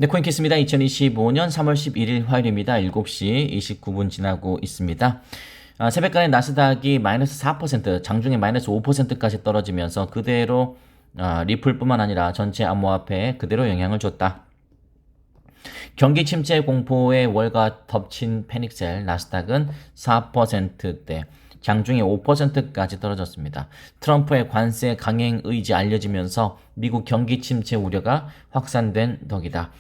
네, 코인캐스입니다. 2025년 3월 11일 화요일입니다. 7시 29분 지나고 있습니다. 새벽간에 나스닥이 마이너스 4%, 장중에 마이너스 5%까지 떨어지면서 그대로 리플뿐만 아니라 전체 암호화폐에 그대로 영향을 줬다. 경기 침체 공포에 월가 덮친 패닉셀 나스닥은 4%대, 장중에 5%까지 떨어졌습니다. 트럼프의 관세 강행 의지 알려지면서 미국 경기 침체 우려가 확산된 덕이다.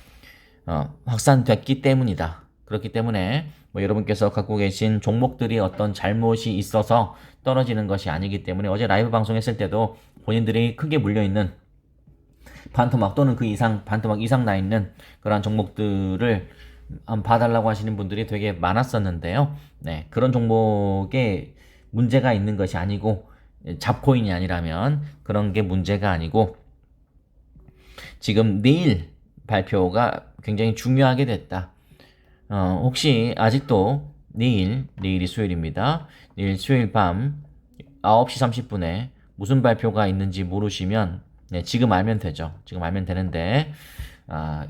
확산됐기 때문이다. 그렇기 때문에 여러분께서 갖고 계신 종목들이 어떤 잘못이 있어서 떨어지는 것이 아니기 때문에 어제 라이브 방송했을 때도 본인들이 크게 물려있는 반토막 또는 그 이상 반토막 이상 나 있는 그러한 종목들을 봐달라고 하시는 분들이 되게 많았었는데요. 네, 그런 종목에 문제가 있는 것이 아니고 잡코인이 아니라면 그런 게 문제가 아니고 지금 내일 발표가 굉장히 중요하게 됐다. 혹시 아직도 내일이 수요일입니다. 내일 수요일 밤 9시 30분에 무슨 발표가 있는지 모르시면 네, 지금 알면 되죠. 지금 알면 되는데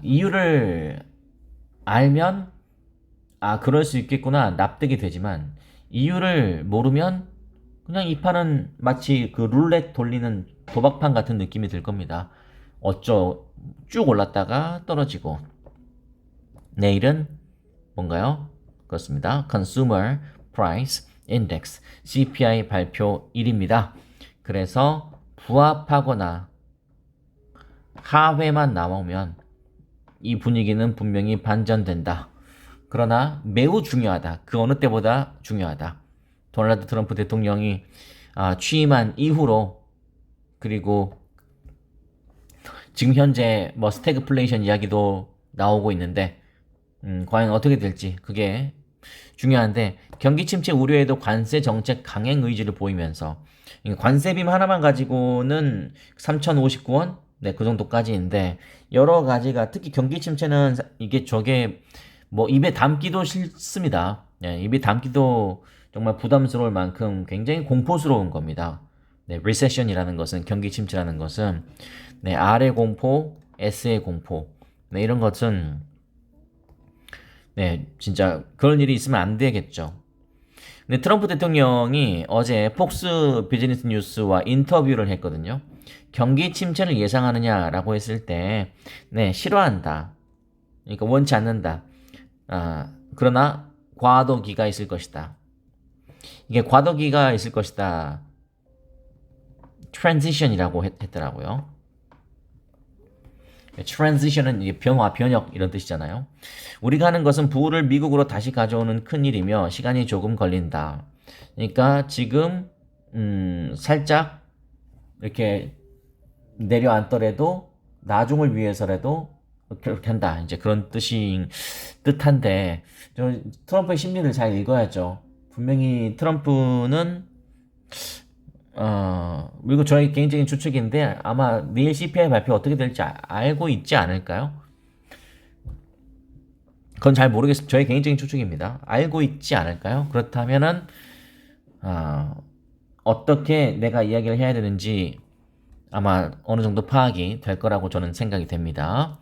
이유를 알면 그럴 수 있겠구나 납득이 되지만 이유를 모르면 그냥 이 판은 마치 그 룰렛 돌리는 도박판 같은 느낌이 들 겁니다. 쭉 올랐다가 떨어지고 내일은 뭔가요? 그렇습니다. Consumer Price Index CPI 발표일입니다. 그래서 부합하거나 하회만 나오면 이 분위기는 분명히 반전된다. 그러나 매우 중요하다. 그 어느 때보다 중요하다. 도널드 트럼프 대통령이 취임한 이후로 그리고 지금 현재 스태그플레이션 이야기도 나오고 있는데 과연 어떻게 될지 그게 중요한데 경기 침체 우려에도 관세 정책 강행 의지를 보이면서 관세빔 하나만 가지고는 3,059원 네, 그 정도까지인데 여러 가지가 특히 경기 침체는 이게 저게 입에 담기도 싫습니다. 네, 입에 담기도 정말 부담스러울 만큼 굉장히 공포스러운 겁니다. 네, 리세션이라는 것은 경기 침체라는 것은 네, R의 공포, S의 공포 네, 이런 것은 네, 진짜 그런 일이 있으면 안 되겠죠. 근데 트럼프 대통령이 어제 폭스 비즈니스 뉴스와 인터뷰를 했거든요. 경기 침체를 예상하느냐라고 했을 때, 네, 싫어한다. 그러니까 원치 않는다. 그러나 과도기가 있을 것이다. 이게 과도기가 있을 것이다. 트랜지션이라고 했더라고요. 트랜지션은 이게 변화, 변혁 이런 뜻이잖아요. 우리가 하는 것은 부를 미국으로 다시 가져오는 큰 일이며 시간이 조금 걸린다. 그러니까 지금 살짝 이렇게 내려앉더라도 나중을 위해서라도 그렇게 한다. 이제 그런 뜻한데 트럼프의 심리를 잘 읽어야죠. 분명히 트럼프는 그리고 저희 개인적인 추측인데 아마 내일 CPI 발표 어떻게 될지 알고 있지 않을까요? 그건 잘 모르겠습니다. 저희 개인적인 추측입니다. 알고 있지 않을까요? 그렇다면은 어떻게 내가 이야기를 해야 되는지 아마 어느 정도 파악이 될 거라고 저는 생각이 됩니다.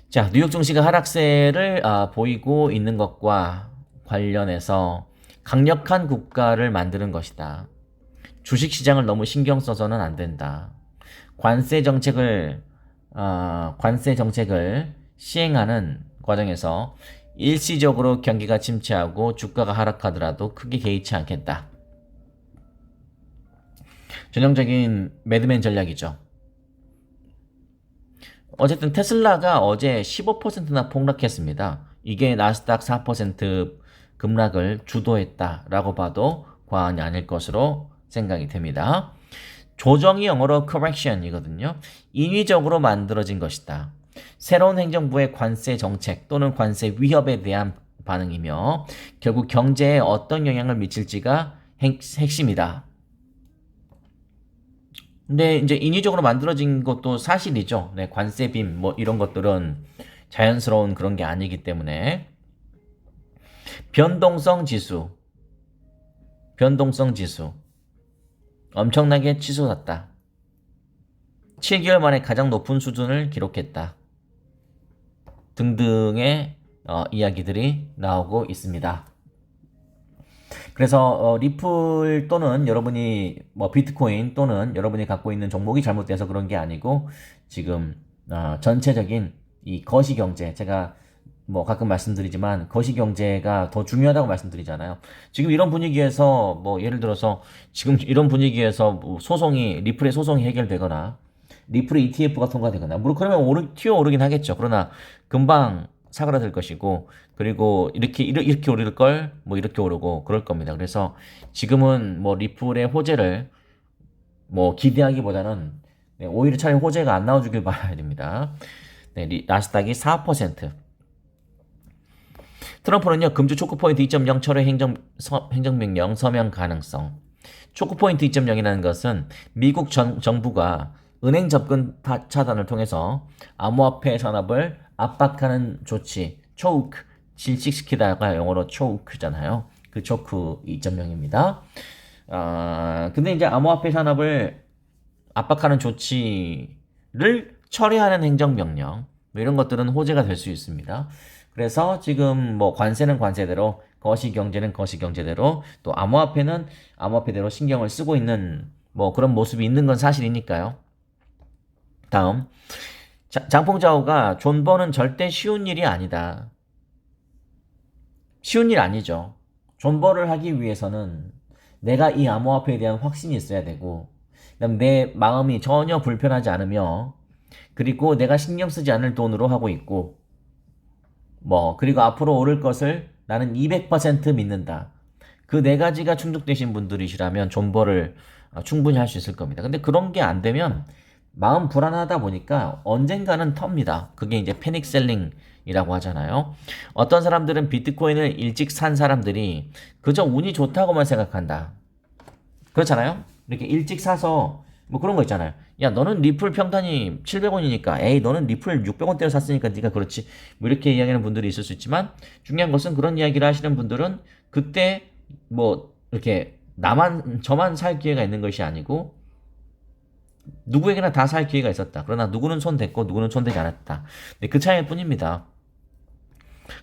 자, 뉴욕 증시가 하락세를 보이고 있는 것과 관련해서 강력한 국가를 만드는 것이다. 주식시장을 너무 신경 써서는 안 된다. 관세 정책을 시행하는 과정에서 일시적으로 경기가 침체하고 주가가 하락하더라도 크게 개의치 않겠다. 전형적인 매드맨 전략이죠. 어쨌든 테슬라가 어제 15%나 폭락했습니다. 이게 나스닥 4% 급락을 주도했다라고 봐도 과언이 아닐 것으로 생각이 됩니다. 조정이 영어로 correction이거든요. 인위적으로 만들어진 것이다. 새로운 행정부의 관세 정책 또는 관세 위협에 대한 반응이며 결국 경제에 어떤 영향을 미칠지가 핵심이다. 근데 이제 인위적으로 만들어진 것도 사실이죠. 네, 관세빔 이런 것들은 자연스러운 그런 게 아니기 때문에 변동성 지수 엄청나게 치솟았다. 7개월 만에 가장 높은 수준을 기록했다. 등등의 이야기들이 나오고 있습니다. 그래서 리플 또는 여러분이 뭐 비트코인 또는 여러분이 갖고 있는 종목이 잘못돼서 그런 게 아니고 지금 전체적인 이 거시경제, 제가 뭐 가끔 말씀드리지만 거시경제가 더 중요하다고 말씀드리잖아요. 지금 이런 분위기에서 뭐 예를 들어서 지금 이런 분위기에서 뭐 리플의 소송이 해결되거나 리플의 ETF가 통과되거나 물론 그러면 튀어오르긴 하겠죠. 그러나 금방 사그라들 것이고, 그리고 이렇게 오를 걸 뭐 이렇게 오르고 그럴 겁니다. 그래서 지금은 뭐 리플의 호재를 뭐 기대하기보다는 오히려 차라리 호재가 안 나와주길 바라야 됩니다. 나스닥이 4%. 트럼프는요, 금주 초코포인트 2.0 철회 행정명령 서명 가능성. 초코포인트 2.0이라는 것은 미국 정부가 은행 접근 차단을 통해서 암호화폐 산업을 압박하는 조치, 초크, 질식시키다가 영어로 초크잖아요. 그 초크 2.0입니다. 근데 이제 암호화폐 산업을 압박하는 조치를 처리하는 행정명령, 뭐 이런 것들은 호재가 될 수 있습니다. 그래서 지금 뭐 관세는 관세대로, 거시경제는 거시경제대로, 또 암호화폐는 암호화폐대로 신경을 쓰고 있는 뭐 그런 모습이 있는 건 사실이니까요. 다음, 장풍자오가 존버는 절대 쉬운 일이 아니다. 쉬운 일 아니죠. 존버를 하기 위해서는 내가 이 암호화폐에 대한 확신이 있어야 되고, 그다음 내 마음이 전혀 불편하지 않으며, 그리고 내가 신경 쓰지 않을 돈으로 하고 있고, 그리고 앞으로 오를 것을 나는 200% 믿는다. 그 네 가지가 충족되신 분들이시라면 존버를 충분히 할 수 있을 겁니다. 근데 그런 게 안 되면 마음 불안하다 보니까 언젠가는 텁니다. 그게 이제 패닉 셀링이라고 하잖아요. 어떤 사람들은 비트코인을 일찍 산 사람들이 그저 운이 좋다고만 생각한다. 그렇잖아요? 이렇게 일찍 사서 뭐 그런 거 있잖아요. 야, 너는 리플 평단이 700원이니까, 에이, 너는 리플 600원대로 샀으니까 네가 그렇지. 뭐 이렇게 이야기하는 분들이 있을 수 있지만, 중요한 것은 그런 이야기를 하시는 분들은 그때 뭐 이렇게 저만 살 기회가 있는 것이 아니고 누구에게나 다 살 기회가 있었다. 그러나 누구는 손댔고 누구는 손대지 않았다. 네, 그 차이일 뿐입니다.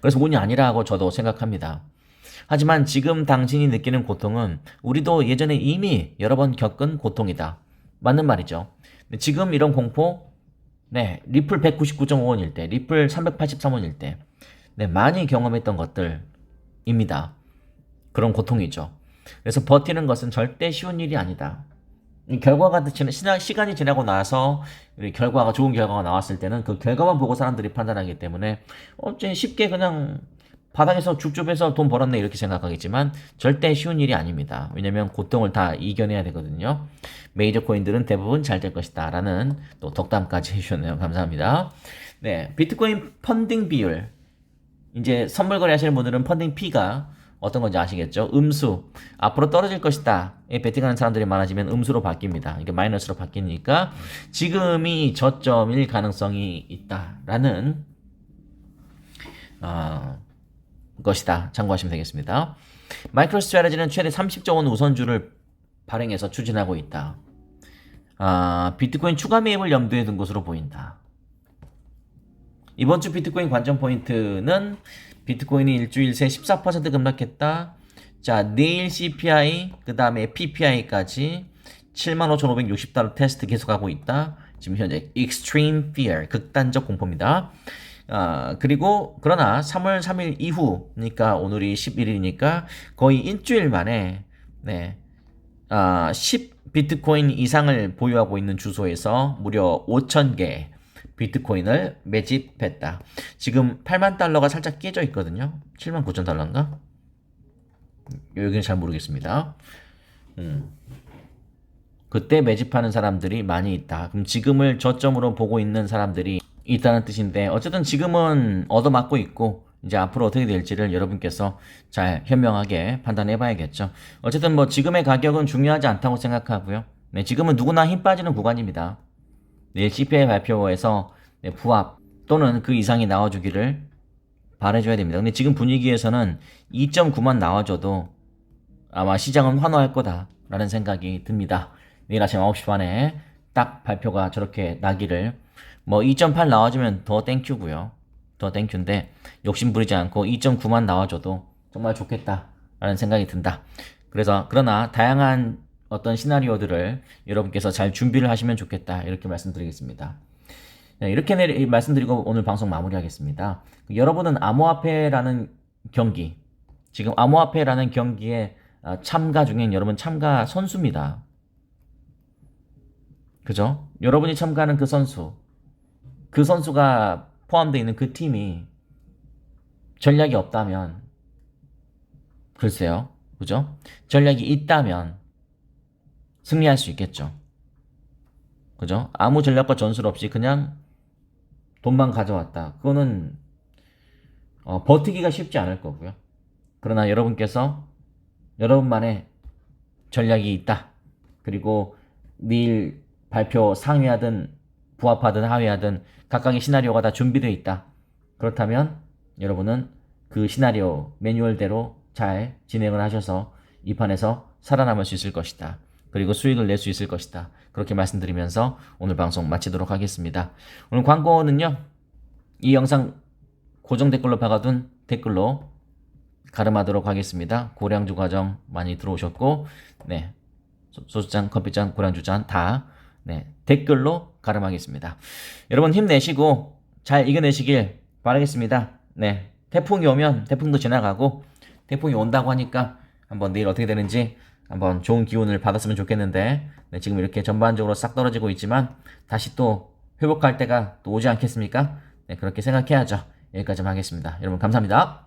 그래서 운이 아니라고 저도 생각합니다. 하지만 지금 당신이 느끼는 고통은 우리도 예전에 이미 여러 번 겪은 고통이다. 맞는 말이죠. 지금 이런 공포, 리플 199.5원일 때, 리플 383원일 때, 많이 경험했던 것들입니다. 그런 고통이죠. 그래서 버티는 것은 절대 쉬운 일이 아니다. 결과가 시간이 지나고 나서 결과가 좋은 결과가 나왔을 때는 그 결과만 보고 사람들이 판단하기 때문에 쉽게 그냥 바닥에서 줍줍해서 돈 벌었네 이렇게 생각하겠지만 절대 쉬운 일이 아닙니다. 왜냐면 고통을 다 이겨내야 되거든요. 메이저 코인들은 대부분 잘 될 것이다 라는 또 덕담까지 해주셨네요. 감사합니다. 비트코인 펀딩 비율, 이제 선물 거래 하시는 분들은 펀딩 피가 어떤 건지 아시겠죠? 음수, 앞으로 떨어질 것이다 베팅하는 사람들이 많아지면 음수로 바뀝니다. 이게 마이너스로 바뀌니까 지금이 저점일 가능성이 있다라는 것이다. 참고하시면 되겠습니다. 마이크로 스트래티지는 최대 30조 원 우선주를 발행해서 추진하고 있다. 비트코인 추가 매입을 염두에 둔 것으로 보인다. 이번 주 비트코인 관전 포인트는 비트코인이 일주일 새 14% 급락했다. 자, 내일 CPI, 그 다음에 PPI까지 75,560달러 테스트 계속하고 있다. 지금 현재 extreme fear, 극단적 공포입니다. 그러나 3월 3일 이후, 그러니까 오늘이 11일이니까 거의 일주일 만에, 10 비트코인 이상을 보유하고 있는 주소에서 무려 5,000개 비트코인을 매집했다. 지금 8만 달러가 살짝 깨져 있거든요. 7만 9천 달러인가? 여기는 잘 모르겠습니다. 그때 매집하는 사람들이 많이 있다. 그럼 지금을 저점으로 보고 있는 사람들이 있다는 뜻인데, 어쨌든 지금은 얻어맞고 있고 이제 앞으로 어떻게 될지를 여러분께서 잘 현명하게 판단해 봐야겠죠. 어쨌든 뭐 지금의 가격은 중요하지 않다고 생각하고요. 지금은 누구나 힘 빠지는 구간입니다. 내일 CPI 발표에서 부합 또는 그 이상이 나와주기를 바라줘야 됩니다. 근데 지금 분위기에서는 2.9만 나와줘도 아마 시장은 환호할 거다라는 생각이 듭니다. 내일 아침 9시 반에 딱 발표가 저렇게 나기를, 2.8 나와주면 더 땡큐고요. 더 땡큐인데 욕심 부리지 않고 2.9만 나와줘도 정말 좋겠다라는 생각이 든다. 그래서 그러나 다양한 어떤 시나리오들을 여러분께서 잘 준비를 하시면 좋겠다 이렇게 말씀드리겠습니다. 네, 이렇게 말씀드리고 오늘 방송 마무리하겠습니다. 여러분은 암호화폐라는 경기, 지금 암호화폐라는 경기에 참가 중인 여러분 참가 선수입니다. 그죠? 여러분이 참가하는 그 선수가 포함되어 있는 그 팀이 전략이 없다면, 글쎄요. 그죠? 전략이 있다면 승리할 수 있겠죠. 그죠? 아무 전략과 전술 없이 그냥 돈만 가져왔다. 그거는 버티기가 쉽지 않을 거고요. 그러나 여러분께서 여러분만의 전략이 있다. 그리고 내일 발표 상위하든 부합하든 하위하든 각각의 시나리오가 다 준비되어 있다. 그렇다면 여러분은 그 시나리오 매뉴얼대로 잘 진행을 하셔서 이 판에서 살아남을 수 있을 것이다. 그리고 수익을 낼 수 있을 것이다. 그렇게 말씀드리면서 오늘 방송 마치도록 하겠습니다. 오늘 광고는요. 이 영상 고정 댓글로 박아둔 댓글로 가름하도록 하겠습니다. 고량주 과정 많이 들어오셨고, 네, 소주잔, 커피잔, 고량주잔 다 댓글로 가름하겠습니다. 여러분 힘내시고 잘 이겨내시길 바라겠습니다. 네, 태풍이 오면 태풍도 지나가고 태풍이 온다고 하니까 한번 내일 어떻게 되는지 한번 좋은 기운을 받았으면 좋겠는데, 네, 지금 이렇게 전반적으로 싹 떨어지고 있지만 다시 또 회복할 때가 또 오지 않겠습니까? 네, 그렇게 생각해야죠. 여기까지 하겠습니다. 여러분 감사합니다.